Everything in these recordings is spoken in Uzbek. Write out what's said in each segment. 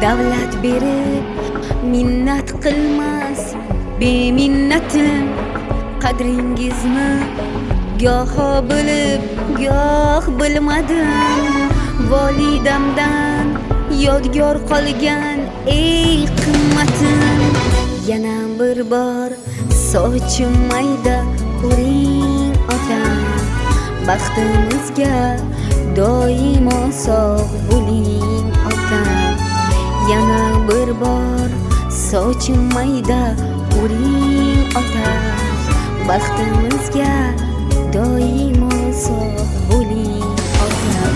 davlat berib minnat qilmas beminnatim. Qadringizni goho bilib goh bilmadim. Volidamdan yodgor qolgan ey qimmatim. Yana bir bor sochim mayda uring otam. Baxtimizga doimo sog' bo'ling otam. Yana bir bor sochim mayda uring otam. Baxtimizga doimo sog' bo'ling otam.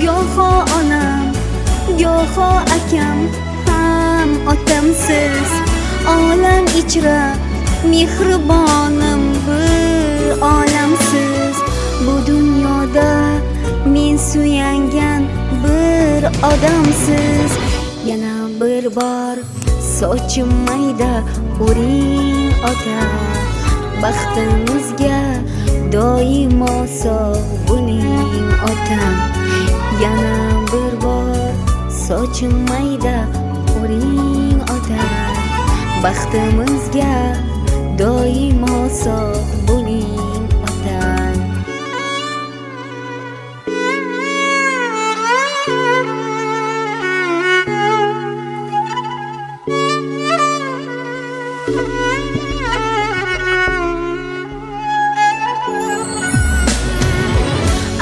Goho onam, goho akam ham otamsiz. Olam ichra mehribonim bir olamsiz. Bu dunyoda men suyangan bir odamsiz. Yana bir bor sochim mayda uring ota. Baxtimizga doimo sog' bo'ling otam. Yana bir bor sochim mayda uring ota. Baxtimizga doimo sog' bo'ling otam.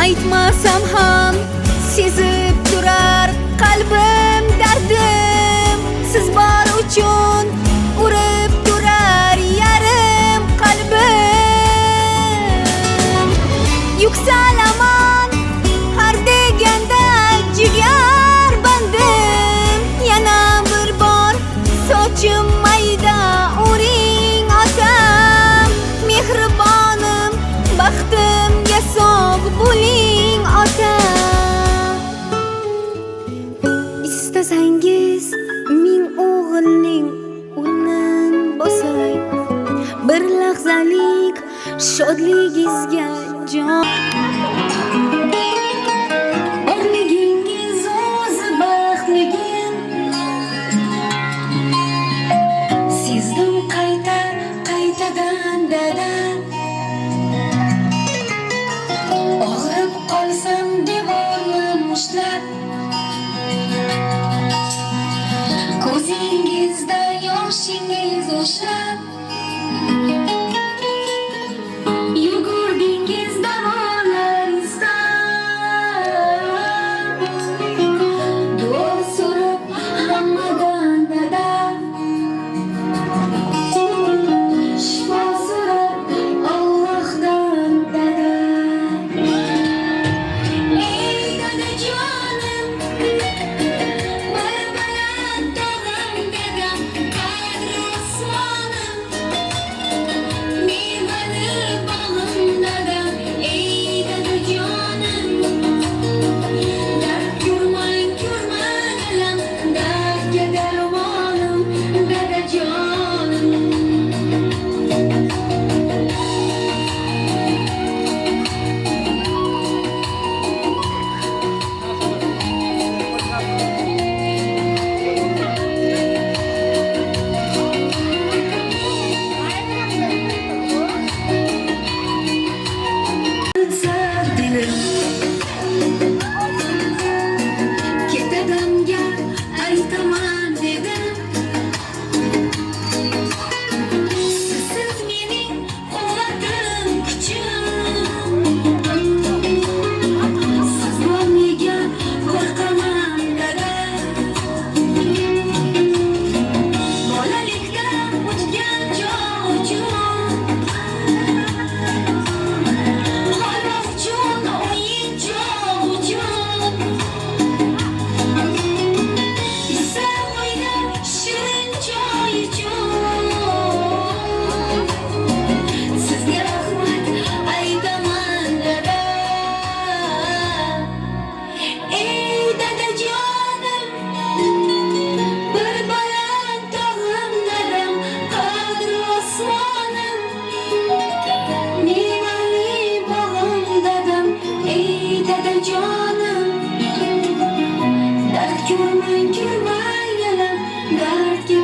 Aytmasam ham sezib turar qalbim dardim. Siz bor uchun urib turar yarim qalbim. Yuksalaman har deganda jigar bandim. Yana bir bor sochim mayda uring otam. Mehribonim baxtimga sog' bo'ling otam. Istasangiz ming o'g'ilning o'rnin bosay. Bir lahzalik shodligingizga jon. Borligingiz o'zi baxtligim. Sezdim qaytadan dadan. Og'rib qolsam devorni mushtlab. Ko'zingizda yoshingiz o'shlab. Yugurdingiz davolar istab.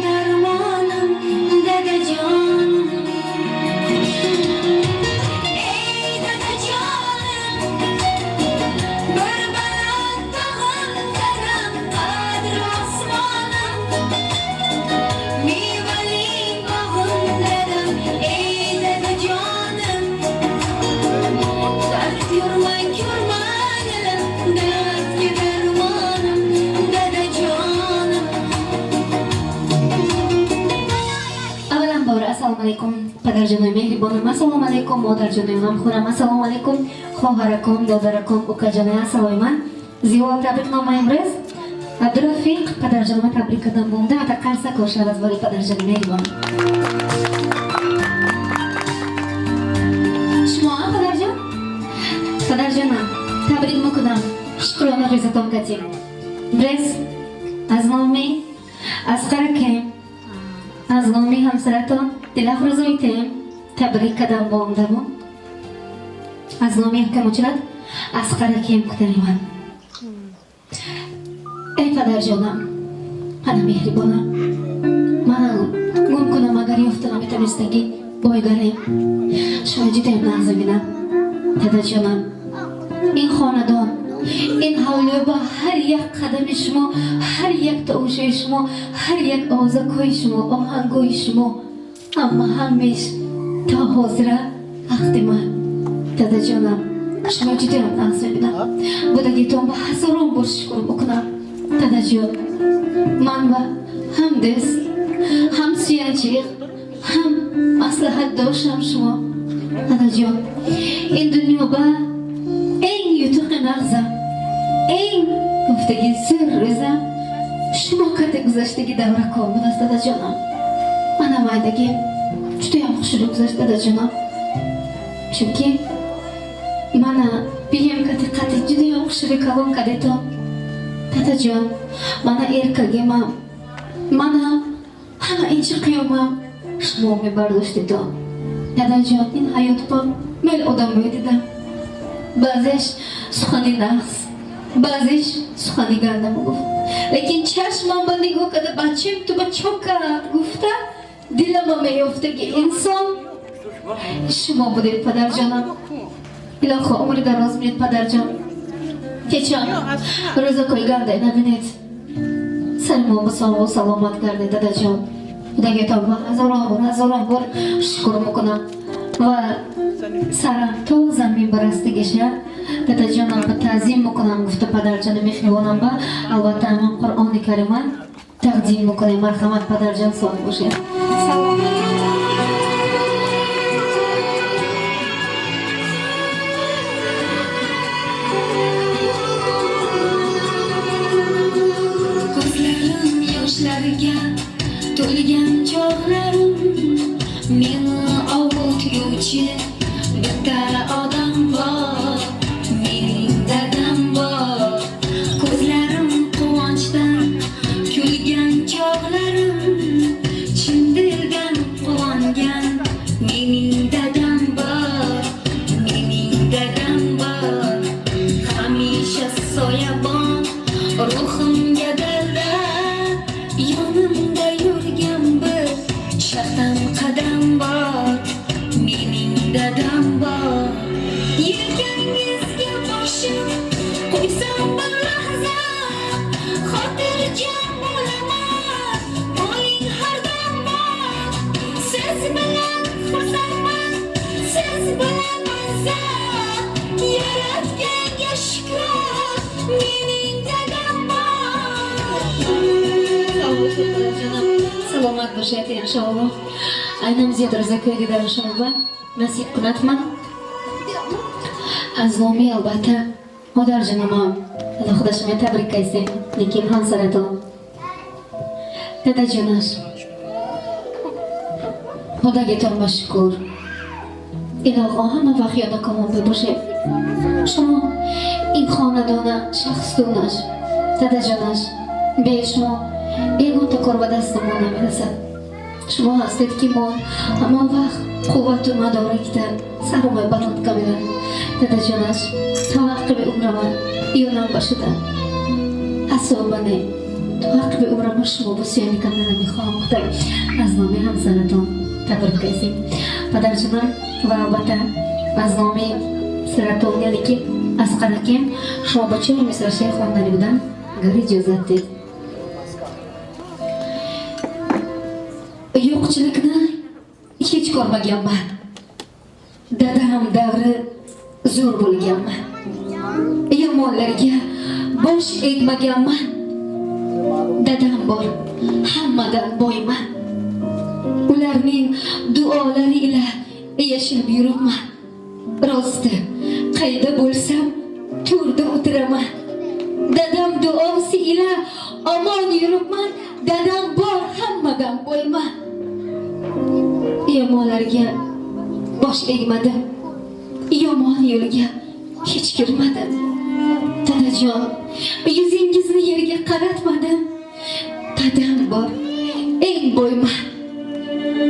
darmonim dadajonim. Ey dadajonim, bir baland tog'im dadam, qadri osmonim. Mevali bog'im dadam, ey dadajonim. Dard ko'rmay ko'rmadim, dardga darmonim dadajonim. Avvalambor assalomu alaykum padarjonim, mehribonim. Assalomu alaykum modarjonim, g'amxo'ram. Assalomu alaykum xonharakom, dodarakom, ukajonim. Assalomu. Ziyo tabriknoma imroz Abdurafiq padarjonimga tabrik qildim. Bunda ata qarsa ko'rishamiz bo'li padarjonim, mehribonim. Shmo padarjon? Padarjonim, tabrik muqaddam. Shukrona rizotom katim. Biz az nomi Asqar akam, az nomi hamsaraton dilafroz aytayim. Tabrik qadam bo'g'imdamu. Az nomi akam uchrat Asqar akam kutayman. Ey padarjonim, ana mehribonim. Mana mumkin agar yoftalam etamizdagi bo'ygarim. Shuni juda ham nazmina. Dadajonim, این خاندان، این حوله با هر یک قدم شما، هر یک توش شما، هر یک آزاکوی شما، آهنگوی شما، اما همیش تا حاضره وقتی من دادا جانم شما جدی هم نقص میبینم بودگیتون با هزاران بار شکر بکنم دادا جان. من و هم دست هم سیانچیق هم مصلحت داشتم شما دادا جان. این دنیا با eng yutuq nag'zam, eng guftagi sirrizam shuma qattiq guzashdagi davra komilasi dadajonim. Mana maydagi juda ham xushlik guzashdi dadajonim. Chunki mana biyam qattiq juda ham xushlik kalom qadetom. Dadajon, mana erkagimam, mana hamma inchi qiyomam shuma bardosht etom. Dadajon, in hayotpam mel odam bo'ydida. Ba'zish suxani naqs, ba'zish suxani gandam guft. Lekin chashmam ba nigoh kada bachim tu ba chokat gufta dilama meyoftagi inson shuma bude padarjonim. Ilohi umri daroz bo'lsin padarjon. Kechon ro'za qo'yganda nabinat salom sog'lik salomat gardi dadajon. Xudoga tavba hazoron bor shukr muqinam va sara to zamin barastigisha dadajonim ba ta'zim muqinam gufta padarjonim mehribonim ba albatta men Qur'oni Karimni taqdim muqinam. Marhamat padarjon, sog' bo'ling. Salom. Ko'zlarim yoshlarga to'lgan chog'larim, meni ovutguvchi bitta odam bor, mening dadam bor. Ko'zlarim quvonchdan kulgan chog'larim, chin dildan quvongan mening dadam bor, mening dadam bor. Hamisha soyabon ruhimga dalda, yonimda yurgan bir shahtam qadam bor, mening dadam bor. Yelkangizga boshim qo'ysam bir lahza, xotirjam bo'laman, bo'ling har dam bor. Siz bilan xursandman, siz bilan mazza, yaratganga shukr, mening dadam bor. Salomat bo'ling inshaalloh. Aynam ziyod ro'zako'yga darishimga nasib qilатman. Azlomi albatta modarjonim ham Xudoshimga tabrik aytsak, lekin hansaraton dadajonim Xudoga tavba shukr. Ilohim hamma vaqt yo'lda qolmay bo'shab. Shuma این خاندان شخص دونش داداجانش به شما یگان تا کار به دست ما نمیرسد. شما هستید که ما همه وقت قوت و مدارکتر سرمایه بلند کمیدن. داداجانش تا وقت به عمر من ایونم باشدن. حسابانه تو حق به عمرم شما بسیاری کردن نمیخوام خدای از نام همسرتون تبریک گیسیم پدر جانم و البته از نام سرتون یعنی که از قدکیم شما بچه رو مثل شیخ خواندنی بودن گر اجازت دید yo'qchilikni hech ko'rmaganman dadam davri zo'r bo'lganman yomonlarga bosh egmaganman dadam bor hammadan boyman ularning duolari ila yashab yuribman rosti qayda bo'lsam to'rda o'tiraman dadam duosi ila omon yuribman dadam bor hammadan boyman yomonlarga bosh egmadim yomon yo'liga hech kirmadim dadajon yuzingizni yerga qaratmadim dadam bor eng boyman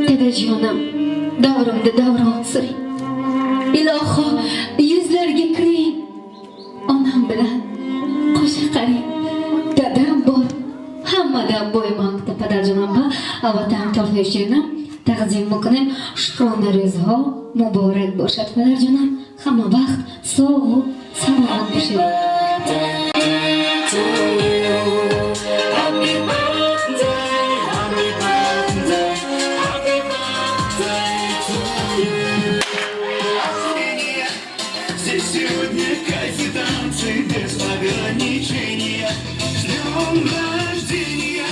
dadajonim davrimda davron suring iloho yuzlarga kiring onam bilan qo'sha qaring dadam bor hammadan boyman deb padajonim va vatan tortishini taqdim muqnim shukrona rizho muborak boshat padajonim hamma vaqt sog' salomat bo'ling Сегодня кайфы, танцы без ограничения. С днем рождения,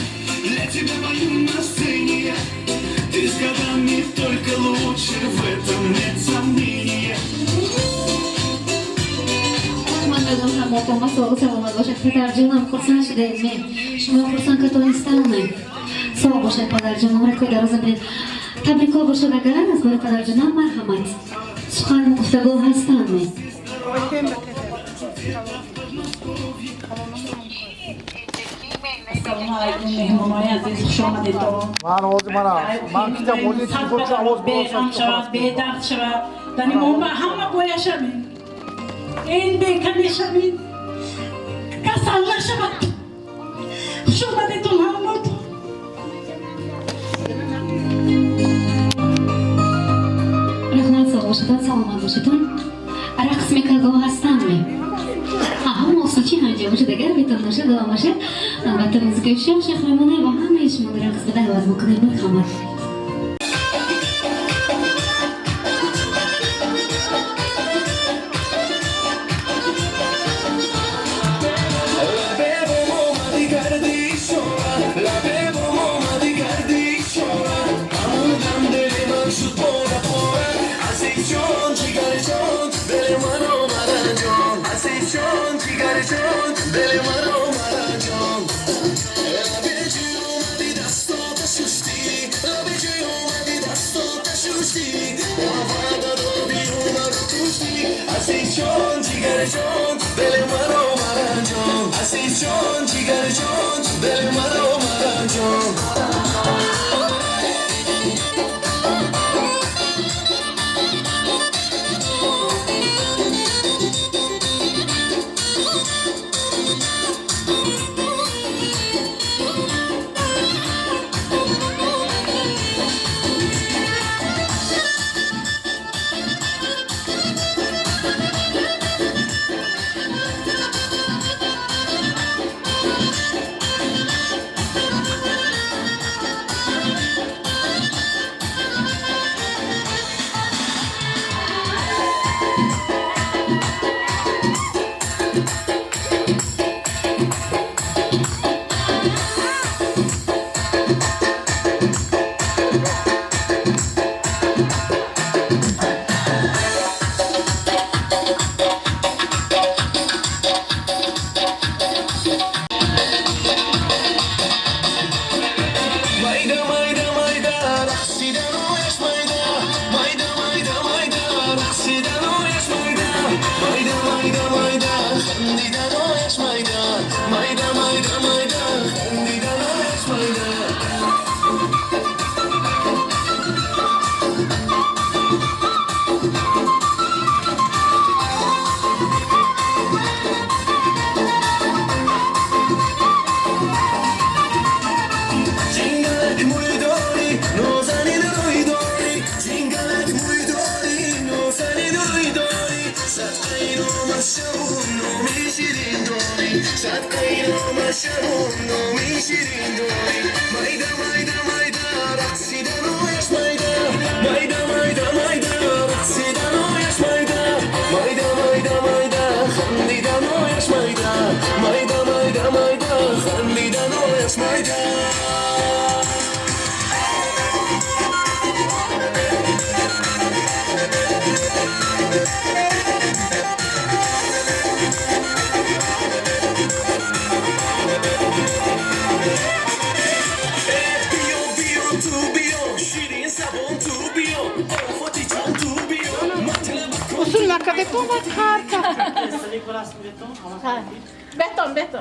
для тебя мою на сцене. Ты с годами только лучше, в этом нет сомнения. Mandadan ham otama sog' salomat boshat padajonim xursand shudayman shuma xursand qilishdan sog' boshat padajonim rakoda roza bilan tabriklar boshat agar az bir padajonim marhamat suxan guftago hastanmi Assalomu alaykum mehmonlar aziz xush omadinglar. من کتاب مولی چی بود که آواز Beham şavat, bedard şavat. Dani momba hamma boyashamin. En bekam yashamin. Kasallar şavat. Xush omadinglar hamma. rahmat sog' boshaton salomat boshaton raqs mekago hastanmi هم موسیقی هنجا باشه دگر بیتون باشه دوام باشه البته موسیقی شهرمونه با همه شما رقص بده آواز بکنید مرحمت شبون نومی شیرین دوی مایدا مایدا مایدا رقصیدن و یش مایدا مایدا مایدا مایدا رقصیدن و یش مایدا مایدا مایدا مایدا خندیدن و یش مایدا مایدا مایدا مایدا خندیدن و یش مایدا Sulla cadetto ma carta. Beton, beton.